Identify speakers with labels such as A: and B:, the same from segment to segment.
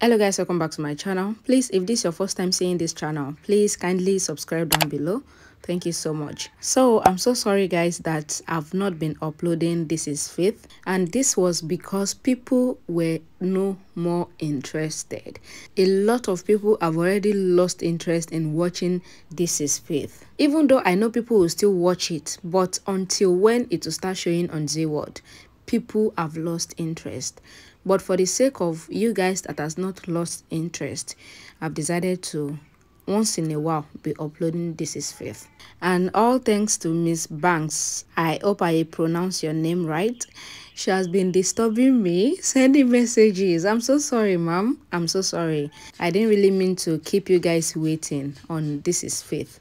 A: Hello guys, welcome back to my channel. Please, if this is your first time seeing this channel, please kindly subscribe down below. Thank you so much. So I'm so sorry guys that I've not been uploading This Is Faith, and this was because people were no more interested. A lot of people have already lost interest in watching This Is Faith, even though I know people will still watch it, but until when it will start showing on Z-World, people have lost interest. But for the sake of you guys that has not lost interest, I've decided to once in a while be uploading This Is Faith. And all thanks to Miss Banks. I hope I pronounce your name right. She has been disturbing me, sending messages. I'm so sorry, ma'am. I'm so sorry. I didn't really mean to keep you guys waiting on This Is Faith.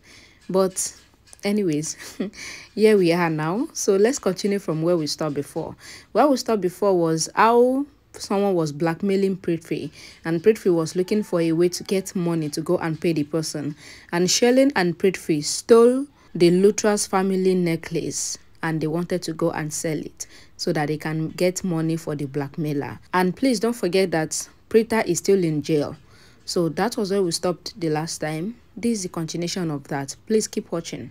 A: But anyways, here we are now. So let's continue from where we stopped before. Where we stopped before was how someone was blackmailing Preeta, and Preeta was looking for a way to get money to go and pay the person. And Shelly and Preeta stole the Lutra's family necklace, and they wanted to go and sell it so that they can get money for the blackmailer. And please don't forget that Preeta is still in jail. So that was where we stopped the last time. This is the continuation of that. Please keep watching.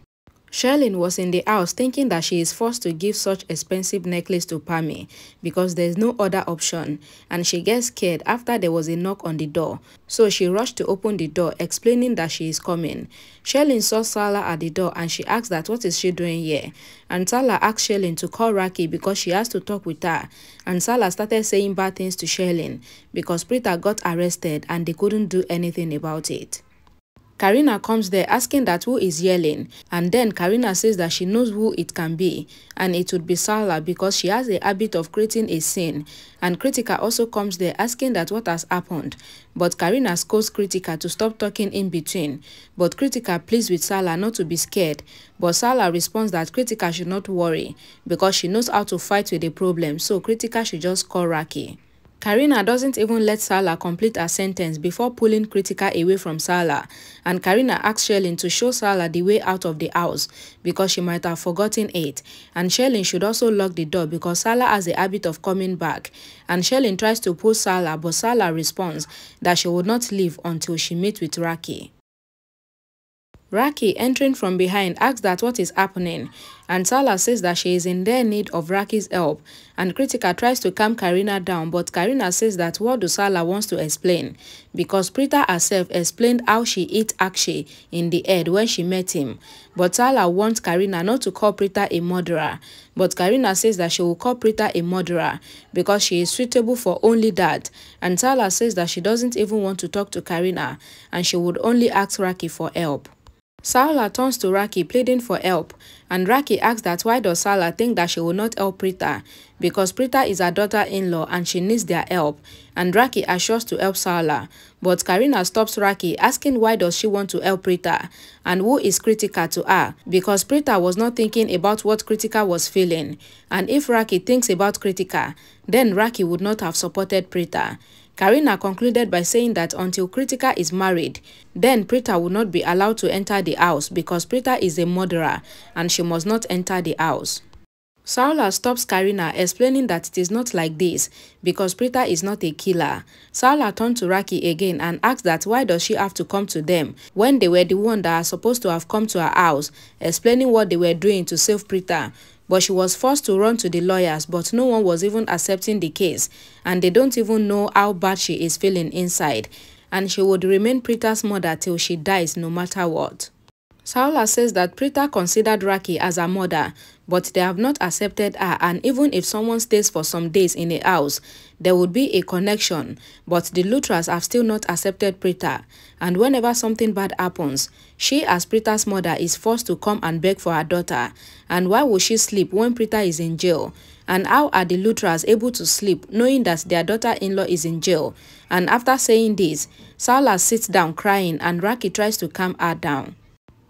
A: Shelly was in the house thinking that she is forced to give such expensive necklace to Pammy because there is no other option, and she gets scared after there was a knock on the door. So she rushed to open the door, explaining that she is coming. Shelly saw Salah at the door and she asked that what is she doing here, and Salah asked Shelly to call Raki because she has to talk with her. And Salah started saying bad things to Shelly because Preeta got arrested and they couldn't do anything about it. Kareena comes there asking that who is yelling, and then Kareena says that she knows who it can be, and it would be Salah because she has a habit of creating a scene. And Krithika also comes there asking that what has happened, but Kareena scolds Krithika to stop talking in between. But Krithika pleads with Salah not to be scared, but Salah responds that Krithika should not worry because she knows how to fight with the problem, so Krithika should just call Raki. Kareena doesn't even let Salah complete her sentence before pulling Krithika away from Salah, and Kareena asks Shelly to show Salah the way out of the house because she might have forgotten it, and Shelly should also lock the door because Salah has a habit of coming back. And Shelly tries to pull Salah, but Salah responds that she would not leave until she meets with Raki. Raki, entering from behind, asks that what is happening, and Salah says that she is in dire need of Raki's help, and Krithika tries to calm Kareena down, but Kareena says that what do Salah wants to explain, because Preeta herself explained how she hit Akshay in the head when she met him. But Salah wants Kareena not to call Preeta a murderer, but Kareena says that she will call Preeta a murderer because she is suitable for only that, and Salah says that she doesn't even want to talk to Kareena, and she would only ask Raki for help. Salah turns to Raki pleading for help, and Raki asks that why does Salah think that she will not help Preeta, because Preeta is her daughter-in-law and she needs their help, and Raki assures to help Salah. But Kareena stops Raki, asking why does she want to help Preeta, and who is Krithika to her, because Preeta was not thinking about what Krithika was feeling, and if Raki thinks about Krithika, then Raki would not have supported Preeta. Kareena concluded by saying that until Krithika is married, then Preeta will not be allowed to enter the house because Preeta is a murderer and she must not enter the house. Salah stops Kareena, explaining that it is not like this because Preeta is not a killer. Salah turned to Raki again and asked that why does she have to come to them when they were the one that are supposed to have come to her house, explaining what they were doing to save Preeta. But she was forced to run to the lawyers, but no one was even accepting the case, and they don't even know how bad she is feeling inside, and she would remain Preeta's mother till she dies no matter what. Salah says that Preeta considered Raki as her mother, but they have not accepted her, and even if someone stays for some days in a house, there would be a connection, but the Lutras have still not accepted Preeta, and whenever something bad happens, she as Preeta's mother is forced to come and beg for her daughter. And why would she sleep when Preeta is in jail? And how are the Lutras able to sleep knowing that their daughter-in-law is in jail? And after saying this, Salah sits down crying and Raki tries to calm her down.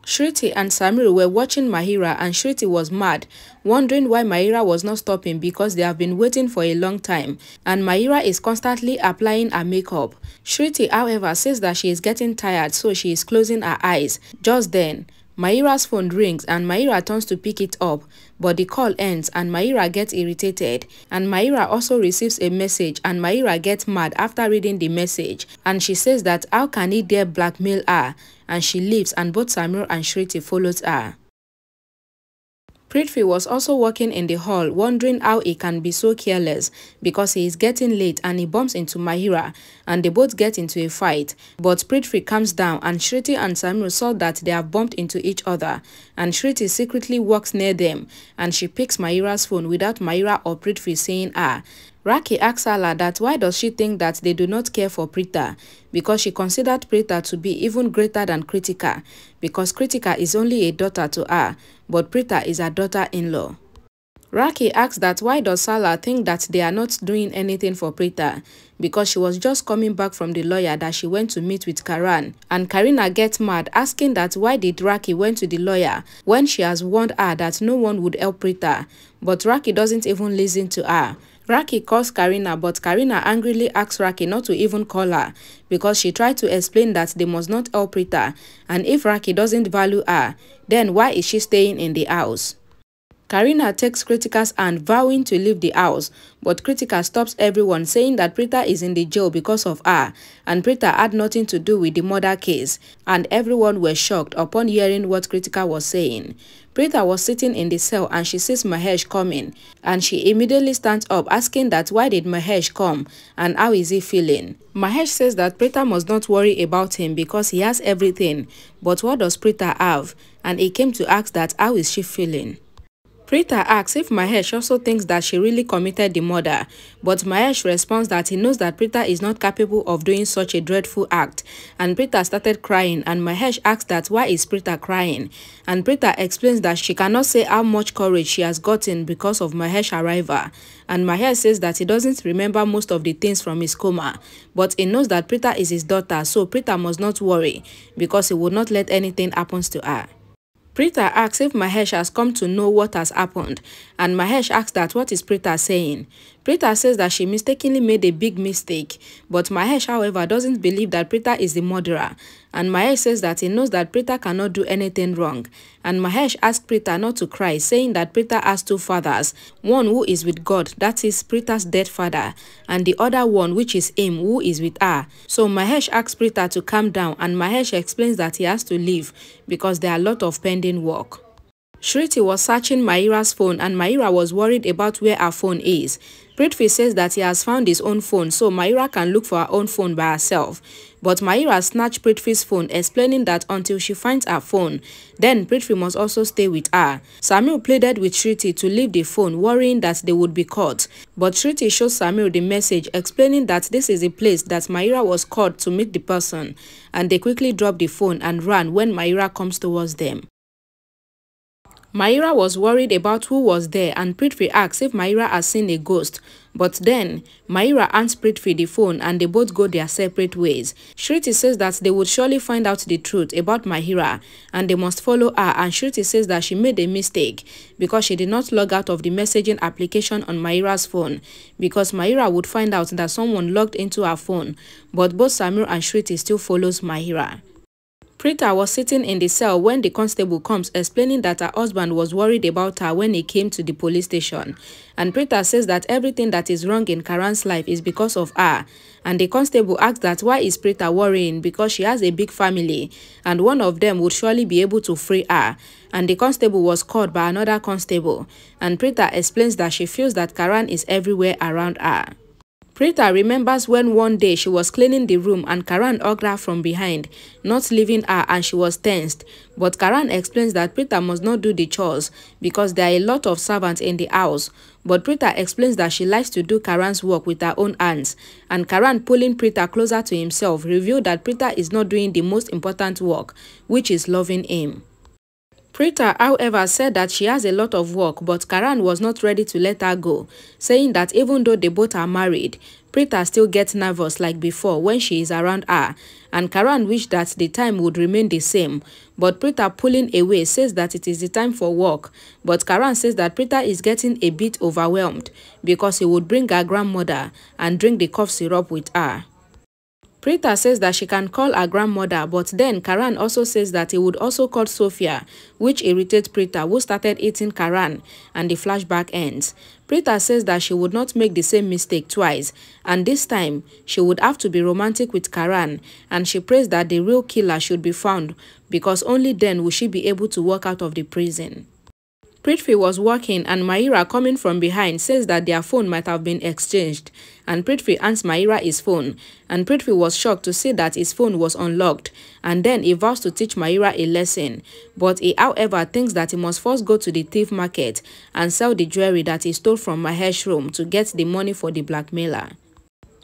A: Shruti and Samir were watching Mahira, and Shruti was mad, wondering why Mahira was not stopping because they have been waiting for a long time, and Mahira is constantly applying her makeup. Shruti, however, says that she is getting tired, so she is closing her eyes. Just then, Mahira's phone rings and Mahira turns to pick it up, but the call ends and Mahira gets irritated. And Mahira also receives a message and Mahira gets mad after reading the message, and she says that how can he dare blackmail her, and she leaves and both Samir and Shriti follows her. Prithvi was also walking in the hall, wondering how he can be so careless because he is getting late, and he bumps into Mahira and they both get into a fight. But Prithvi calms down and Shriti and Samir saw that they have bumped into each other, and Shriti secretly walks near them and she picks Mahira's phone without Mahira or Prithvi saying ah. Raki asks Ala that why does she think that they do not care for Preeta, because she considered Preeta to be even greater than Krithika, because Krithika is only a daughter to her, but Preeta is her daughter-in-law. Raki asks that why does Sala think that they are not doing anything for Preeta, because she was just coming back from the lawyer that she went to meet with Karan, and Kareena gets mad asking that why did Raki went to the lawyer when she has warned her that no one would help Preeta, but Raki doesn't even listen to her. Raki calls Kareena, but Kareena angrily asks Raki not to even call her because she tried to explain that they must not help Preeta, and if Raki doesn't value her, then why is she staying in the house? Kareena takes Krithika's hand, vowing to leave the house, but Krithika stops everyone, saying that Preeta is in the jail because of her, and Preeta had nothing to do with the murder case, and everyone were shocked upon hearing what Krithika was saying. Preeta was sitting in the cell and she sees Mahesh coming, and she immediately stands up asking that why did Mahesh come and how is he feeling. Mahesh says that Preeta must not worry about him because he has everything, but what does Preeta have? And he came to ask that how is she feeling. Preeta asks if Mahesh also thinks that she really committed the murder, but Mahesh responds that he knows that Preeta is not capable of doing such a dreadful act, and Preeta started crying, and Mahesh asks that why is Preeta crying, and Preeta explains that she cannot say how much courage she has gotten because of Mahesh's arrival, and Mahesh says that he doesn't remember most of the things from his coma, but he knows that Preeta is his daughter, so Preeta must not worry because he would not let anything happen to her. Preeta asks if Mahesh has come to know what has happened, and Mahesh asks that what is Preeta saying. Preeta says that she mistakenly made a big mistake, but Mahesh, however, doesn't believe that Preeta is the murderer, and Mahesh says that he knows that Preeta cannot do anything wrong, and Mahesh asks Preeta not to cry, saying that Preeta has two fathers, one who is with God, that is Preeta's dead father, and the other one which is him, who is with her. So Mahesh asks Preeta to calm down, and Mahesh explains that he has to leave because there are a lot of pending work. Shriti was searching Mahira's phone and Mahira was worried about where her phone is. Prithvi says that he has found his own phone so Mahira can look for her own phone by herself. But Mahira snatched Prithvi's phone, explaining that until she finds her phone, then Prithvi must also stay with her. Samir pleaded with Shriti to leave the phone, worrying that they would be caught. But Shriti shows Samir the message, explaining that this is a place that Mahira was called to meet the person, and they quickly dropped the phone and ran when Mahira comes towards them. Mahira was worried about who was there and Prithvi asks if Mahira has seen a ghost. But then, Mahira hands Prithvi the phone and they both go their separate ways. Shriti says that they would surely find out the truth about Mahira and they must follow her, and Shriti says that she made a mistake because she did not log out of the messaging application on Mahira's phone because Mahira would find out that someone logged into her phone, but both Samir and Shriti still follows Mahira. Preeta was sitting in the cell when the constable comes, explaining that her husband was worried about her when he came to the police station. And Preeta says that everything that is wrong in Karan's life is because of her. And the constable asks that why is Preeta worrying, because she has a big family and one of them would surely be able to free her. And the constable was called by another constable. And Preeta explains that she feels that Karan is everywhere around her. Preeta remembers when one day she was cleaning the room and Karan hugged her from behind, not leaving her, and she was tensed. But Karan explains that Preeta must not do the chores because there are a lot of servants in the house. But Preeta explains that she likes to do Karan's work with her own hands. And Karan, pulling Preeta closer to himself, revealed that Preeta is not doing the most important work, which is loving him. Preeta, however, said that she has a lot of work, but Karan was not ready to let her go, saying that even though they both are married, Preeta still gets nervous like before when she is around her, and Karan wished that the time would remain the same, but Preeta, pulling away, says that it is the time for work, but Karan says that Preeta is getting a bit overwhelmed because he would bring her grandmother and drink the cough syrup with her. Preeta says that she can call her grandmother, but then Karan also says that he would also call Sophia, which irritates Preeta, who started eating Karan, and the flashback ends. Preeta says that she would not make the same mistake twice, and this time she would have to be romantic with Karan, and she prays that the real killer should be found because only then will she be able to walk out of the prison. Prithvi was walking and Mahira, coming from behind, says that their phone might have been exchanged, and Prithvi hands Mahira his phone, and Prithvi was shocked to see that his phone was unlocked, and then he vows to teach Mahira a lesson, but he however thinks that he must first go to the thief market and sell the jewelry that he stole from Mahesh's room to get the money for the blackmailer.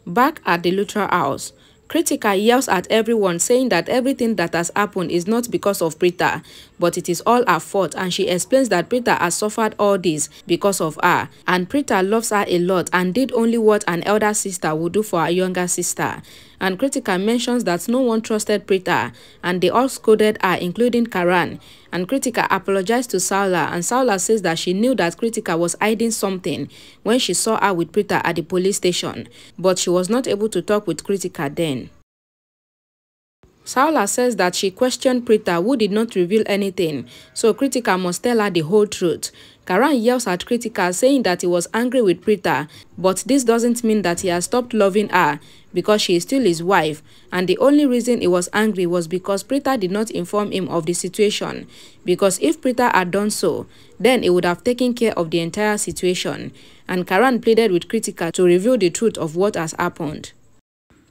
A: Back at the Lutra house, Krithika yells at everyone, saying that everything that has happened is not because of Preeta, but it is all her fault, and she explains that Preeta has suffered all this because of her, and Preeta loves her a lot and did only what an elder sister would do for her younger sister. And Krithika mentions that no one trusted Preeta, and they all scolded her, including Karan. And Krithika apologized to Saula, and Saula says that she knew that Krithika was hiding something when she saw her with Preeta at the police station, but she was not able to talk with Krithika then. Saula says that she questioned Preeta, who did not reveal anything, so Krithika must tell her the whole truth. Karan yells at Krithika, saying that he was angry with Preeta, but this doesn't mean that he has stopped loving her because she is still his wife, and the only reason he was angry was because Preeta did not inform him of the situation, because if Preeta had done so, then he would have taken care of the entire situation, and Karan pleaded with Krithika to reveal the truth of what has happened.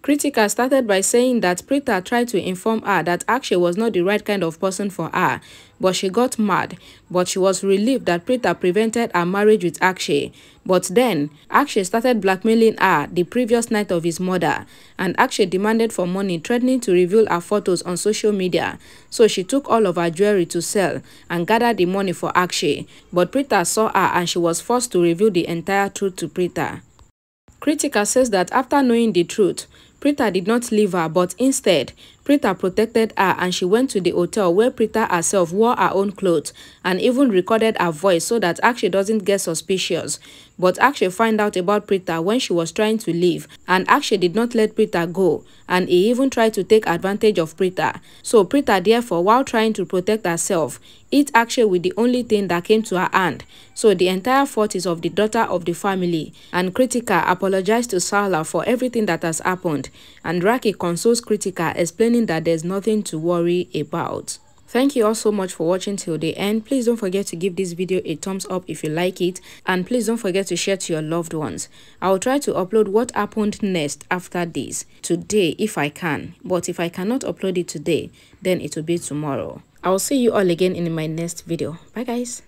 A: Krithika started by saying that Preeta tried to inform her that Akshay was not the right kind of person for her, but she got mad, but she was relieved that Preeta prevented her marriage with Akshay. But then, Akshay started blackmailing her the previous night of his murder, and Akshay demanded for money, threatening to reveal her photos on social media, so she took all of her jewelry to sell and gathered the money for Akshay, but Preeta saw her and she was forced to reveal the entire truth to Preeta. Krithika says that after knowing the truth, Preeta did not leave her, but instead, Preeta protected her, and she went to the hotel where Preeta herself wore her own clothes and even recorded her voice so that Akshay doesn't get suspicious. But Akshay found out about Preeta when she was trying to leave, and Akshay did not let Preeta go, and he even tried to take advantage of Preeta. So Preeta therefore, while trying to protect herself, hit Akshay with the only thing that came to her hand. So the entire fault is of the daughter of the family, and Krithika apologized to Saula for everything that has happened, and Raki consoles Krithika, explaining that there's nothing to worry about. Thank you all so much for watching till the end. Please don't forget to give this video a thumbs up if you like it, and please don't forget to share to your loved ones. I will try to upload what happened next after this today if I can, but if I cannot upload it today, then it will be tomorrow. I will see you all again in my next video. Bye guys.